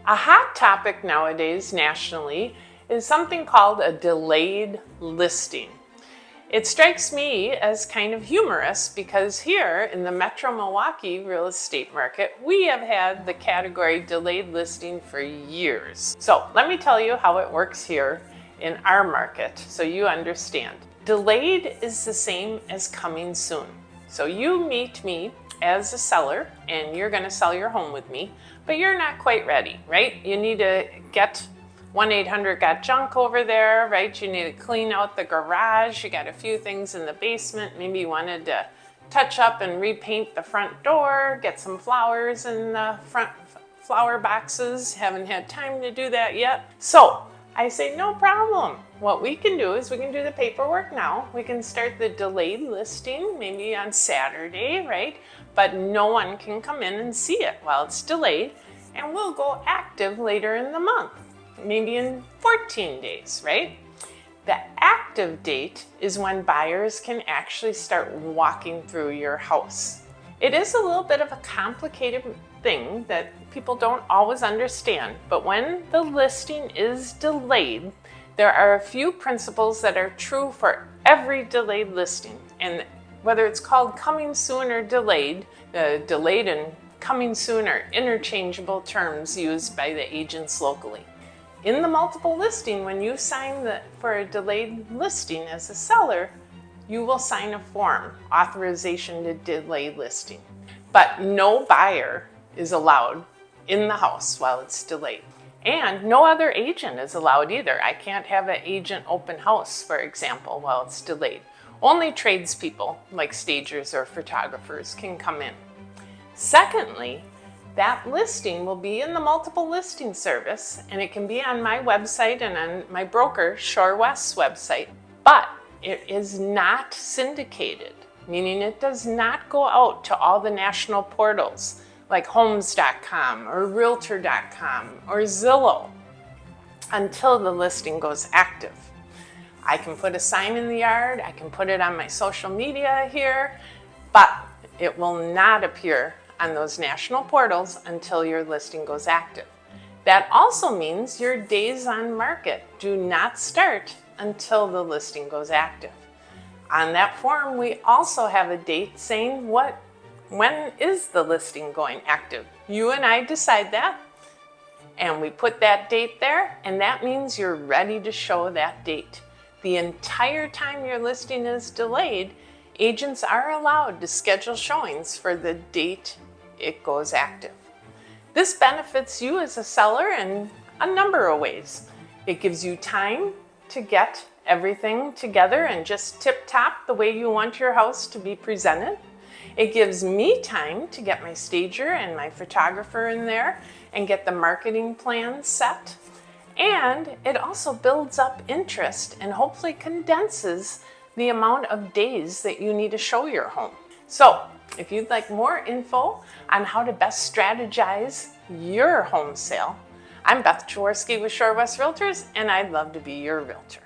A hot topic nowadays nationally is something called a delayed listing. It strikes me as kind of humorous because here in the Metro Milwaukee real estate market, we have had the category delayed listing for years. So let me tell you how it works here in our market so you understand. Delayed is the same as coming soon. So you meet me as a seller and you're going to sell your home with me, but you're not quite ready, right? You need to get 1-800-GOT-JUNK over there, right? You need to clean out the garage. You got a few things in the basement. Maybe you wanted to touch up and repaint the front door, get some flowers in the front flower boxes. Haven't had time to do that yet. So I say, no problem. What we can do is we can do the paperwork now. We can start the delayed listing maybe on Saturday, right? But no one can come in and see it while it's delayed. And we'll go active later in the month, maybe in 14 days, right? The active date is when buyers can actually start walking through your house. It is a little bit of a complicated thing that people don't always understand, but when the listing is delayed, there are a few principles that are true for every delayed listing. And whether it's called coming soon or delayed, delayed and coming soon are interchangeable terms used by the agents locally. In the multiple listing, when you sign for a delayed listing as a seller, you will sign a form, authorization to delay listing. But no buyer is allowed in the house while it's delayed. And no other agent is allowed either. I can't have an agent open house, for example, while it's delayed. Only tradespeople, like stagers or photographers, can come in. Secondly, that listing will be in the multiple listing service, and it can be on my website and on my broker, Shore West's website, but it is not syndicated, meaning it does not go out to all the national portals like homes.com or realtor.com or Zillow until the listing goes active. I can put a sign in the yard, I can put it on my social media here, but it will not appear on those national portals until your listing goes active. That also means your days on market do not start until the listing goes active. On that form, we also have a date saying when is the listing going active. You and I decide that, and we put that date there, and that means you're ready to show that date. The entire time your listing is delayed, agents are allowed to schedule showings for the date it goes active. This benefits you as a seller in a number of ways. It gives you time to get everything together and just tip-top the way you want your house to be presented. It gives me time to get my stager and my photographer in there and get the marketing plan set. And it also builds up interest and hopefully condenses the amount of days that you need to show your home. So if you'd like more info on how to best strategize your home sale, I'm Beth with Shore West Realtors, and I'd love to be your realtor.